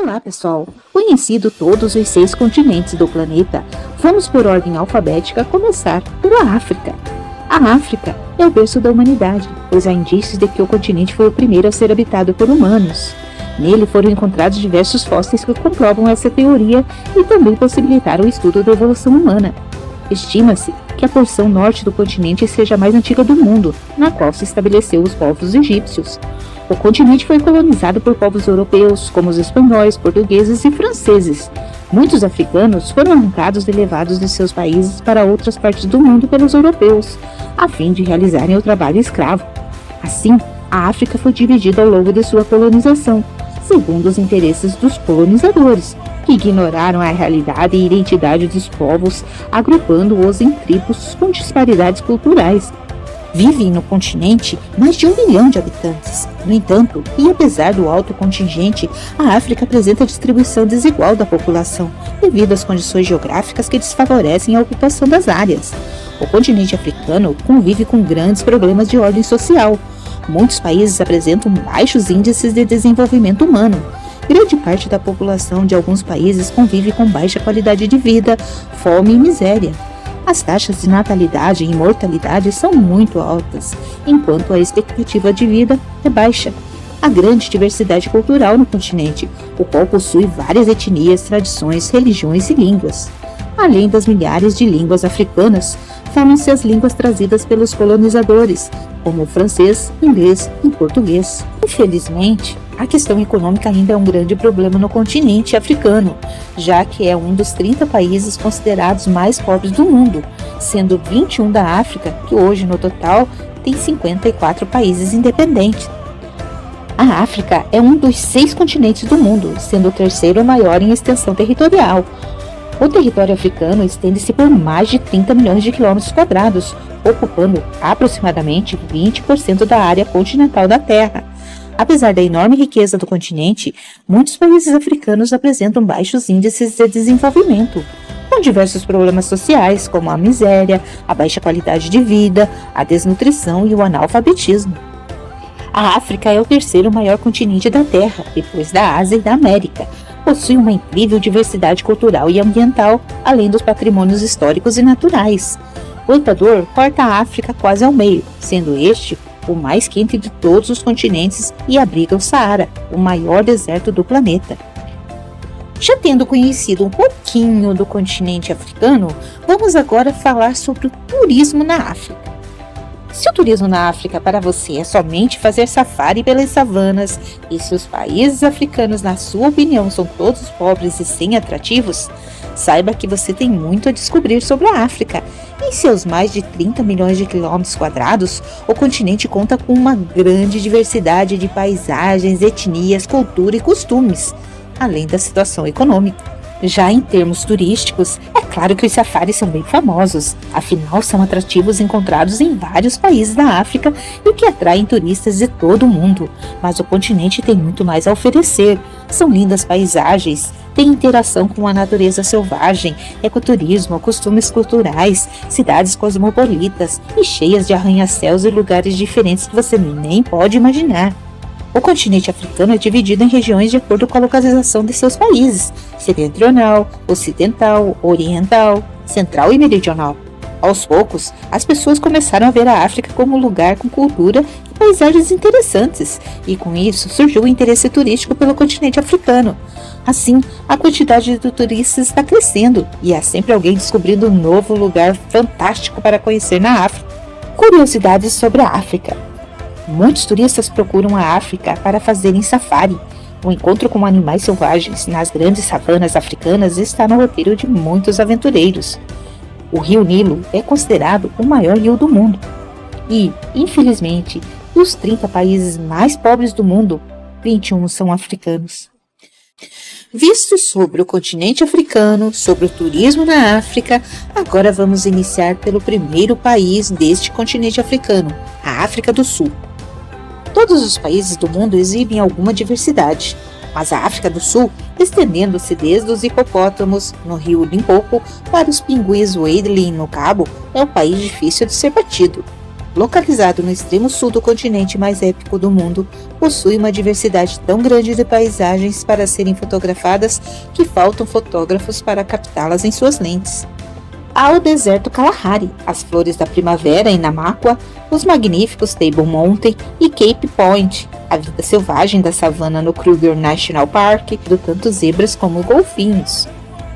Olá, pessoal! Conhecido todos os 6 continentes do planeta, vamos por ordem alfabética começar pela África. A África é o berço da humanidade, pois há indícios de que o continente foi o primeiro a ser habitado por humanos. Nele foram encontrados diversos fósseis que comprovam essa teoria e também possibilitaram o estudo da evolução humana. Estima-se que a porção norte do continente seja a mais antiga do mundo, na qual se estabeleceu os povos egípcios. O continente foi colonizado por povos europeus, como os espanhóis, portugueses e franceses. Muitos africanos foram arrancados e levados de seus países para outras partes do mundo pelos europeus, a fim de realizarem o trabalho escravo. Assim, a África foi dividida ao longo de sua colonização, segundo os interesses dos colonizadores, que ignoraram a realidade e identidade dos povos, agrupando-os em tribos com disparidades culturais. Vivem no continente mais de 1 milhão de habitantes. No entanto, e apesar do alto contingente, a África apresenta distribuição desigual da população, devido às condições geográficas que desfavorecem a ocupação das áreas. O continente africano convive com grandes problemas de ordem social. Muitos países apresentam baixos índices de desenvolvimento humano. Grande parte da população de alguns países convive com baixa qualidade de vida, fome e miséria. As taxas de natalidade e mortalidade são muito altas, enquanto a expectativa de vida é baixa. Há grande diversidade cultural no continente, o qual possui várias etnias, tradições, religiões e línguas. Além das milhares de línguas africanas, falam-se as línguas trazidas pelos colonizadores, como o francês, inglês e português. Infelizmente, a questão econômica ainda é um grande problema no continente africano, já que é um dos 30 países considerados mais pobres do mundo, sendo 21 da África, que hoje no total tem 54 países independentes. A África é um dos 6 continentes do mundo, sendo o terceiro maior em extensão territorial. O território africano estende-se por mais de 30 milhões de quilômetros quadrados, ocupando aproximadamente 20% da área continental da Terra. Apesar da enorme riqueza do continente, muitos países africanos apresentam baixos índices de desenvolvimento, com diversos problemas sociais, como a miséria, a baixa qualidade de vida, a desnutrição e o analfabetismo. A África é o terceiro maior continente da Terra, depois da Ásia e da América. Possui uma incrível diversidade cultural e ambiental, além dos patrimônios históricos e naturais. O Equador corta a África quase ao meio, sendo este o mais quente de todos os continentes e abriga o Saara, o maior deserto do planeta. Já tendo conhecido um pouquinho do continente africano, vamos agora falar sobre o turismo na África. Se o turismo na África para você é somente fazer safari pelas savanas, e se os países africanos, na sua opinião, são todos pobres e sem atrativos, saiba que você tem muito a descobrir sobre a África. Em seus mais de 30 milhões de quilômetros quadrados, o continente conta com uma grande diversidade de paisagens, etnias, cultura e costumes, além da situação econômica. Já em termos turísticos, é claro que os safaris são bem famosos, afinal são atrativos encontrados em vários países da África e que atraem turistas de todo o mundo. Mas o continente tem muito mais a oferecer. São lindas paisagens, tem interação com a natureza selvagem, ecoturismo, costumes culturais, cidades cosmopolitas e cheias de arranha-céus e lugares diferentes que você nem pode imaginar. O continente africano é dividido em regiões de acordo com a localização de seus países: setentrional, ocidental, oriental, central e meridional. Aos poucos, as pessoas começaram a ver a África como um lugar com cultura e paisagens interessantes, e com isso surgiu o interesse turístico pelo continente africano. Assim, a quantidade de turistas está crescendo e há sempre alguém descobrindo um novo lugar fantástico para conhecer na África. Curiosidades sobre a África. Muitos turistas procuram a África para fazerem safari. O encontro com animais selvagens nas grandes savanas africanas está no roteiro de muitos aventureiros. O rio Nilo é considerado o maior rio do mundo. E, infelizmente, dos 30 países mais pobres do mundo, 21 são africanos. Visto sobre o continente africano, sobre o turismo na África, agora vamos iniciar pelo primeiro país deste continente africano, a África do Sul. Todos os países do mundo exibem alguma diversidade, mas a África do Sul, estendendo-se desde os hipopótamos no rio Limpopo para os pinguins Wadley no Cabo, é um país difícil de ser batido. localizado no extremo sul do continente mais épico do mundo, possui uma diversidade tão grande de paisagens para serem fotografadas que faltam fotógrafos para captá-las em suas lentes. Há o deserto Kalahari, as flores da primavera em Namakwa, os magníficos Table Mountain e Cape Point, a vida selvagem da savana no Kruger National Park, do tanto zebras como golfinhos.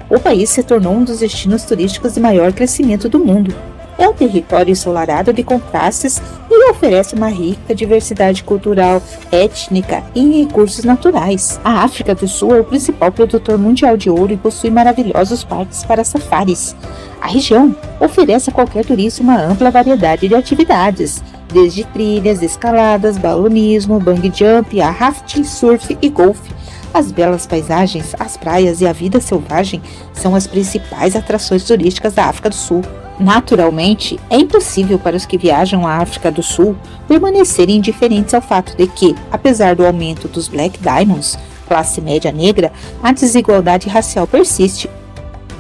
O país se tornou um dos destinos turísticos de maior crescimento do mundo. É um território ensolarado de contrastes e oferece uma rica diversidade cultural, étnica e em recursos naturais. A África do Sul é o principal produtor mundial de ouro e possui maravilhosos parques para safaris. A região oferece a qualquer turista uma ampla variedade de atividades, desde trilhas, escaladas, balonismo, bungee jump, a rafting, surf e golfe. As belas paisagens, as praias e a vida selvagem são as principais atrações turísticas da África do Sul. Naturalmente, é impossível para os que viajam à África do Sul permanecerem indiferentes ao fato de que, apesar do aumento dos Black Diamonds, classe média negra, a desigualdade racial persiste.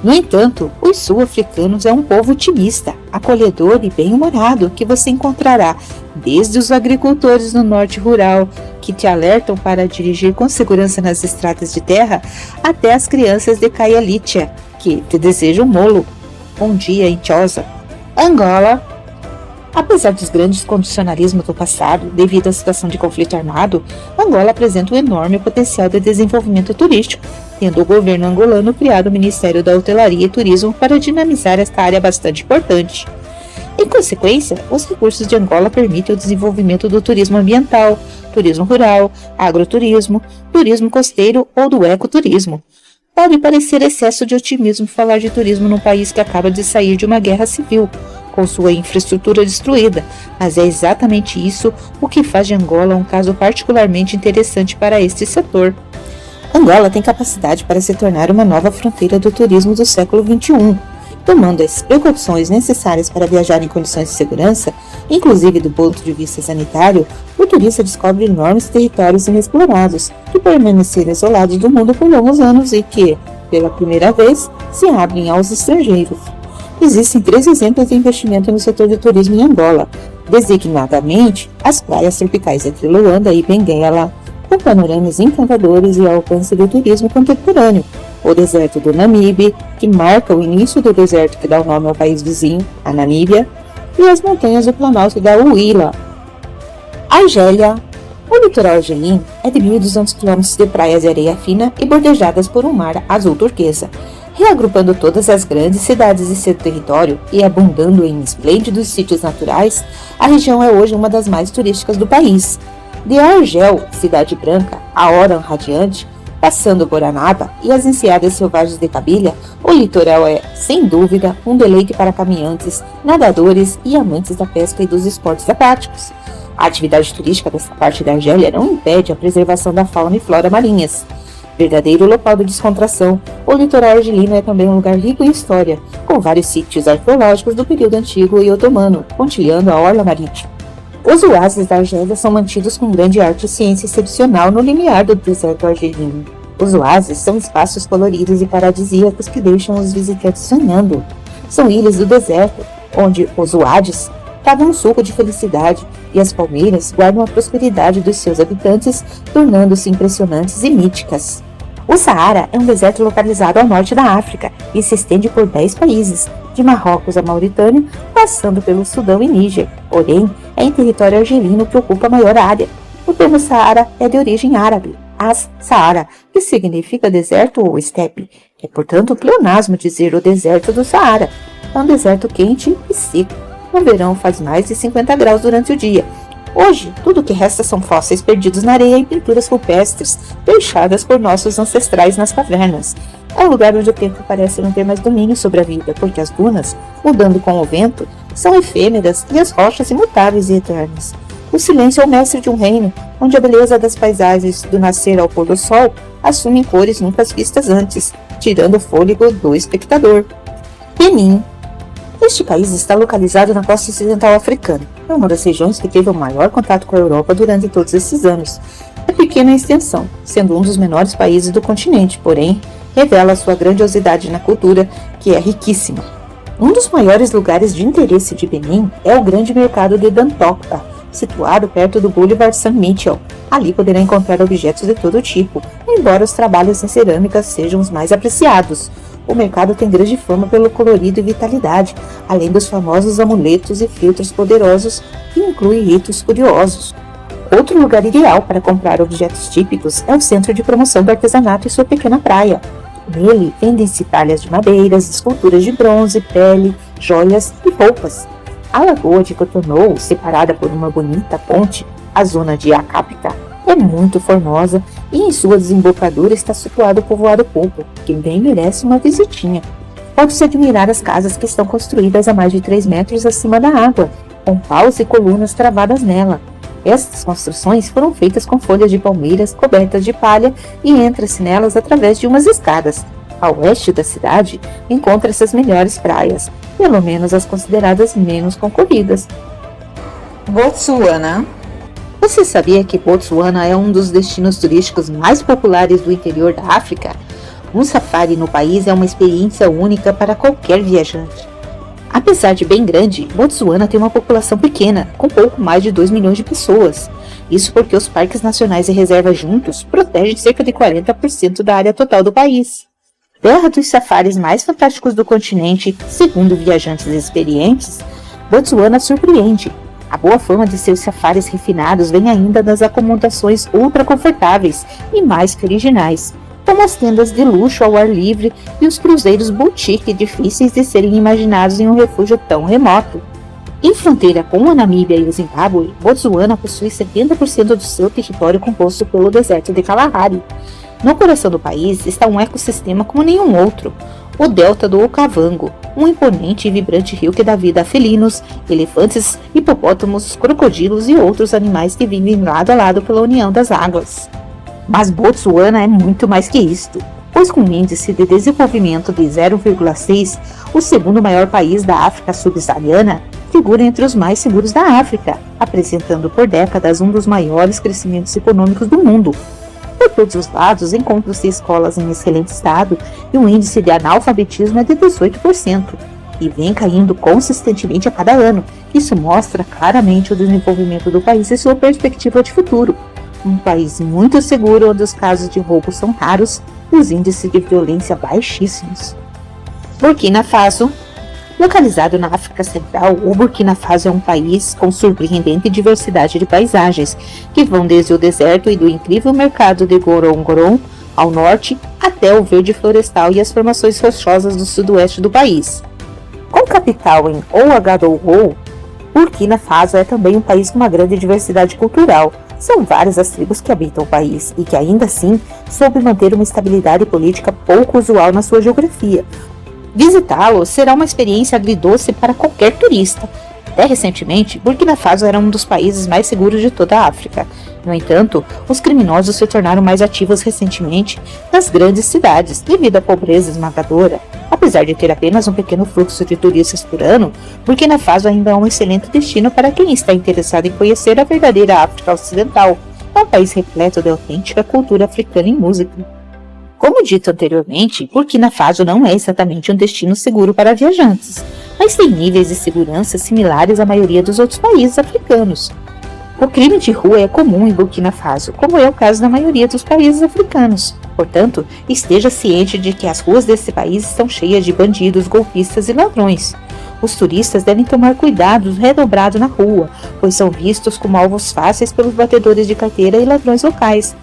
No entanto, os sul-africanos é um povo otimista, acolhedor e bem-humorado que você encontrará desde os agricultores no norte rural, que te alertam para dirigir com segurança nas estradas de terra, até as crianças de Khayelitsha, que te desejam molo. Um dia em Choza, Angola. Apesar dos grandes condicionalismos do passado, devido à situação de conflito armado, Angola apresenta um enorme potencial de desenvolvimento turístico, tendo o governo angolano criado o Ministério da Hotelaria e Turismo para dinamizar esta área bastante importante. Em consequência, os recursos de Angola permitem o desenvolvimento do turismo ambiental, turismo rural, agroturismo, turismo costeiro ou do ecoturismo. Pode parecer excesso de otimismo falar de turismo num país que acaba de sair de uma guerra civil, com sua infraestrutura destruída, mas é exatamente isso o que faz de Angola um caso particularmente interessante para este setor. Angola tem capacidade para se tornar uma nova fronteira do turismo do século XXI, tomando as precauções necessárias para viajar em condições de segurança, inclusive do ponto de vista sanitário. O turista descobre enormes territórios inexplorados, que permaneceram isolados do mundo por longos anos e que, pela primeira vez, se abrem aos estrangeiros. Existem 3 exemplos de investimento no setor de turismo em Angola, designadamente as praias tropicais entre Luanda e Benguela, com panoramas encantadores e ao alcance do turismo contemporâneo, o deserto do Namibe, que marca o início do deserto que dá o nome ao país vizinho, a Namíbia, e as montanhas do Planalto da Huila. Argélia. O litoral argelino é de 1.200 km de praias de areia fina e bordejadas por um mar azul turquesa. Reagrupando todas as grandes cidades de seu território e abundando em esplêndidos sítios naturais, a região é hoje uma das mais turísticas do país. De Argel, Cidade Branca, a Oran Radiante, passando por Anaba e as enseadas selvagens de Cabilha, o litoral é, sem dúvida, um deleite para caminhantes, nadadores e amantes da pesca e dos esportes aquáticos. A atividade turística desta parte da Argélia não impede a preservação da fauna e flora marinhas. Verdadeiro local de descontração, o litoral argelino é também um lugar rico em história, com vários sítios arqueológicos do período antigo e otomano, pontilhando a orla marítima. Os oásis da Argélia são mantidos com grande arte e ciência excepcional no limiar do deserto argelino. Os oásis são espaços coloridos e paradisíacos que deixam os visitantes sonhando. São ilhas do deserto, onde os oásis tragam um suco de felicidade e as palmeiras guardam a prosperidade dos seus habitantes, tornando-se impressionantes e míticas. O Saara é um deserto localizado ao norte da África e se estende por 10 países, de Marrocos a Mauritânia, passando pelo Sudão e Níger. Porém, é em território argelino que ocupa a maior área. O termo Saara é de origem árabe, as-Saara, que significa deserto ou estepe. É, portanto, um pleonasmo dizer o deserto do Saara. É um deserto quente e seco. No verão faz mais de 50 graus durante o dia. Hoje, tudo o que resta são fósseis perdidos na areia e pinturas rupestres deixadas por nossos ancestrais nas cavernas. É um lugar onde o tempo parece não ter mais domínio sobre a vida, porque as dunas, mudando com o vento, são efêmeras e as rochas imutáveis e eternas. O silêncio é o mestre de um reino, onde a beleza das paisagens do nascer ao pôr do sol assumem cores nunca vistas antes, tirando o fôlego do espectador. Benin. Este país está localizado na costa ocidental africana. É uma das regiões que teve o maior contato com a Europa durante todos esses anos. É pequena em extensão, sendo um dos menores países do continente, porém, revela sua grandiosidade na cultura, que é riquíssima. Um dos maiores lugares de interesse de Benin é o grande mercado de Dantokpa, situado perto do Boulevard Saint-Michel. Ali poderá encontrar objetos de todo tipo, embora os trabalhos em cerâmica sejam os mais apreciados. O mercado tem grande fama pelo colorido e vitalidade, além dos famosos amuletos e filtros poderosos, que incluem ritos curiosos. Outro lugar ideal para comprar objetos típicos é o Centro de Promoção do Artesanato e sua pequena praia. Nele vendem-se talhas de madeiras, esculturas de bronze, pele, joias e roupas. A Lagoa de Cotonou, separada por uma bonita ponte, a zona de Acapita, é muito formosa e em sua desembocadura está situado o povoado Popo, que bem merece uma visitinha. Pode-se admirar as casas que estão construídas a mais de 3 metros acima da água, com paus e colunas travadas nela. Estas construções foram feitas com folhas de palmeiras cobertas de palha e entra-se nelas através de umas escadas. A oeste da cidade encontra-se as melhores praias, pelo menos as consideradas menos concorridas. Botsuana. Você sabia que Botsuana é um dos destinos turísticos mais populares do interior da África? Um safari no país é uma experiência única para qualquer viajante. Apesar de bem grande, Botsuana tem uma população pequena, com pouco mais de 2 milhões de pessoas. Isso porque os parques nacionais e reservas juntos protegem cerca de 40% da área total do país. Terra dos safaris mais fantásticos do continente, segundo viajantes experientes, Botsuana surpreende. A boa fama de seus safaris refinados vem ainda das acomodações ultra confortáveis e mais que originais, como as tendas de luxo ao ar livre e os cruzeiros boutique difíceis de serem imaginados em um refúgio tão remoto. Em fronteira com a Namíbia e o Zimbábue, Botsuana possui 70% do seu território composto pelo deserto de Kalahari. No coração do país está um ecossistema como nenhum outro, o Delta do Okavango, um imponente e vibrante rio que dá vida a felinos, elefantes, hipopótamos, crocodilos e outros animais que vivem lado a lado pela união das águas. Mas Botsuana é muito mais que isto, pois com um índice de desenvolvimento de 0,6, o segundo maior país da África subsaariana figura entre os mais seguros da África, apresentando por décadas um dos maiores crescimentos econômicos do mundo. Por todos os lados encontram-se escolas em excelente estado e o índice de analfabetismo é de 18%, e vem caindo consistentemente a cada ano. Isso mostra claramente o desenvolvimento do país e sua perspectiva de futuro. Um país muito seguro onde os casos de roubo são raros e os índices de violência baixíssimos. Burkina Faso. Localizado na África Central, o Burkina Faso é um país com surpreendente diversidade de paisagens, que vão desde o deserto e do incrível mercado de Gorongoron ao norte, até o verde florestal e as formações rochosas do sudoeste do país. Com capital em Ouagadougou, Burkina Faso é também um país com uma grande diversidade cultural. São várias as tribos que habitam o país e que ainda assim soube manter uma estabilidade política pouco usual na sua geografia. Visitá-lo será uma experiência agridoce para qualquer turista. Até recentemente, Burkina Faso era um dos países mais seguros de toda a África. No entanto, os criminosos se tornaram mais ativos recentemente nas grandes cidades, devido à pobreza esmagadora. Apesar de ter apenas um pequeno fluxo de turistas por ano, Burkina Faso ainda é um excelente destino para quem está interessado em conhecer a verdadeira África Ocidental. É um país repleto de autêntica cultura africana e música. Como dito anteriormente, Burkina Faso não é exatamente um destino seguro para viajantes, mas tem níveis de segurança similares à maioria dos outros países africanos. O crime de rua é comum em Burkina Faso, como é o caso da maioria dos países africanos. Portanto, esteja ciente de que as ruas desse país estão cheias de bandidos, golpistas e ladrões. Os turistas devem tomar cuidados redobrados na rua, pois são vistos como alvos fáceis pelos batedores de carteira e ladrões locais.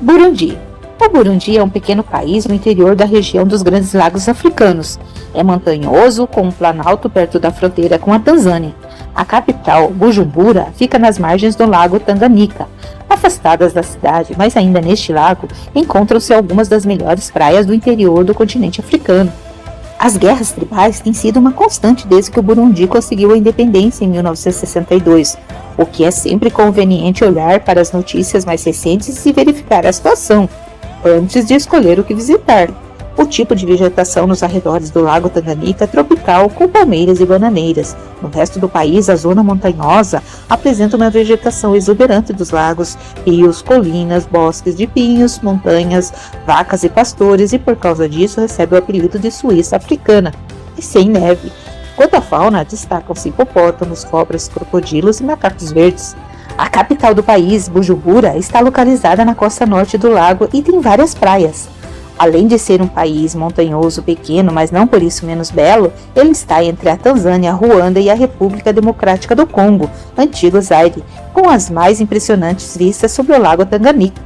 Burundi. O Burundi é um pequeno país no interior da região dos Grandes Lagos Africanos. É montanhoso, com um planalto perto da fronteira com a Tanzânia. A capital, Bujumbura, fica nas margens do lago Tanganyika. Afastadas da cidade, mas ainda neste lago, encontram-se algumas das melhores praias do interior do continente africano. As guerras tribais têm sido uma constante desde que o Burundi conseguiu a independência em 1962, o que é sempre conveniente olhar para as notícias mais recentes e verificar a situação antes de escolher o que visitar. O tipo de vegetação nos arredores do lago Tanganyika é tropical, com palmeiras e bananeiras. No resto do país, a zona montanhosa apresenta uma vegetação exuberante dos lagos, rios, colinas, bosques de pinhos, montanhas, vacas e pastores, e por causa disso recebe o apelido de Suíça africana. e sem neve. Quanto à fauna, destacam-se hipopótamos, cobras, crocodilos e macacos verdes. A capital do país, Bujumbura, está localizada na costa norte do lago e tem várias praias. Além de ser um país montanhoso pequeno, mas não por isso menos belo, ele está entre a Tanzânia, Ruanda e a República Democrática do Congo, antigo Zaire, com as mais impressionantes vistas sobre o lago Tanganyika.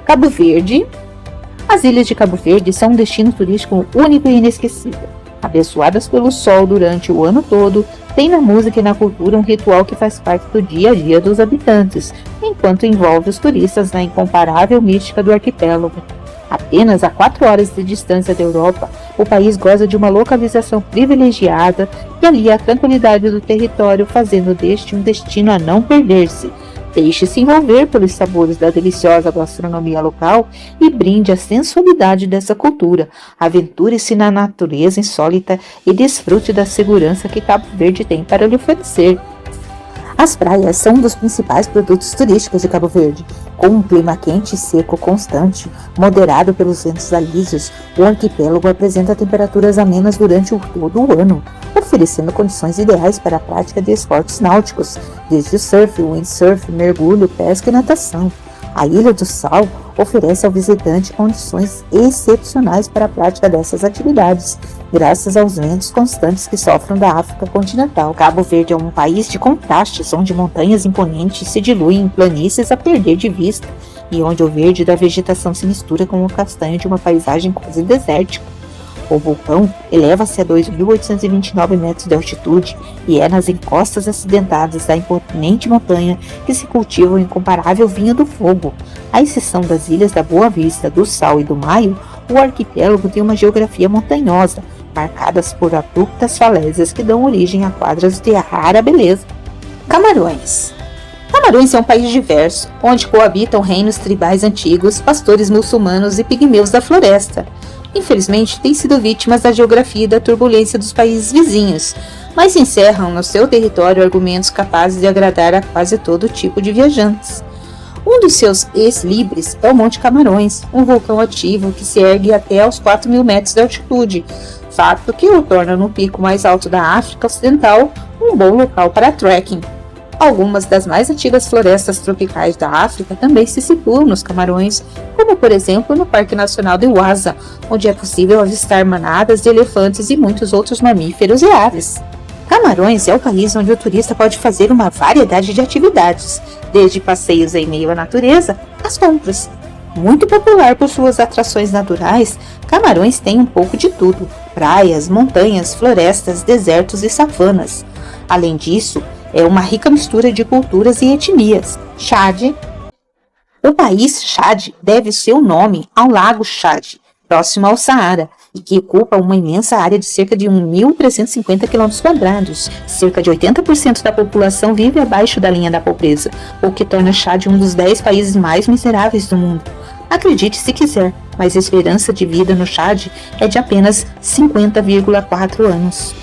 Cabo Verde. As ilhas de Cabo Verde são um destino turístico único e inesquecível. Abençoadas pelo sol durante o ano todo, tem na música e na cultura um ritual que faz parte do dia a dia dos habitantes, enquanto envolve os turistas na incomparável mística do arquipélago. Apenas a 4 horas de distância da Europa, o país goza de uma localização privilegiada que alia a tranquilidade do território, fazendo deste um destino a não perder-se. Deixe-se envolver pelos sabores da deliciosa gastronomia local e brinde a sensualidade dessa cultura. Aventure-se na natureza insólita e desfrute da segurança que Cabo Verde tem para lhe oferecer. As praias são um dos principais produtos turísticos de Cabo Verde. Com um clima quente e seco constante, moderado pelos ventos alísios, o arquipélago apresenta temperaturas amenas durante todo o ano, oferecendo condições ideais para a prática de esportes náuticos, desde o surf, windsurf, mergulho, pesca e natação. A Ilha do Sal oferece ao visitante condições excepcionais para a prática dessas atividades, graças aos ventos constantes que sofrem da África continental. Cabo Verde é um país de contrastes, onde montanhas imponentes se diluem em planícies a perder de vista, e onde o verde da vegetação se mistura com o castanho de uma paisagem quase desértica. O vulcão eleva-se a 2.829 metros de altitude e é nas encostas acidentadas da imponente montanha que se cultiva o incomparável vinho do fogo. À exceção das ilhas da Boa Vista, do Sal e do Maio, o arquipélago tem uma geografia montanhosa, marcadas por abruptas falésias que dão origem a quadras de rara beleza. Camarões. Camarões é um país diverso, onde coabitam reinos tribais antigos, pastores muçulmanos e pigmeus da floresta. Infelizmente, têm sido vítimas da geografia e da turbulência dos países vizinhos, mas encerram no seu território argumentos capazes de agradar a quase todo tipo de viajantes. Um dos seus ex-libris é o Monte Camarões, um vulcão ativo que se ergue até aos 4.000 metros de altitude, fato que o torna no pico mais alto da África Ocidental um bom local para trekking. Algumas das mais antigas florestas tropicais da África também se situam nos Camarões, como por exemplo no Parque Nacional de Waza, onde é possível avistar manadas de elefantes e muitos outros mamíferos e aves. Camarões é o país onde o turista pode fazer uma variedade de atividades, desde passeios em meio à natureza às compras. Muito popular por suas atrações naturais, Camarões tem um pouco de tudo: praias, montanhas, florestas, desertos e savanas. Além disso, é uma rica mistura de culturas e etnias. Chad. O país Chad deve seu nome ao lago Chad, próximo ao Saara, e que ocupa uma imensa área de cerca de 1.350 km². Cerca de 80% da população vive abaixo da linha da pobreza, o que torna Chad um dos 10 países mais miseráveis do mundo. Acredite se quiser, mas a esperança de vida no Chad é de apenas 50,4 anos.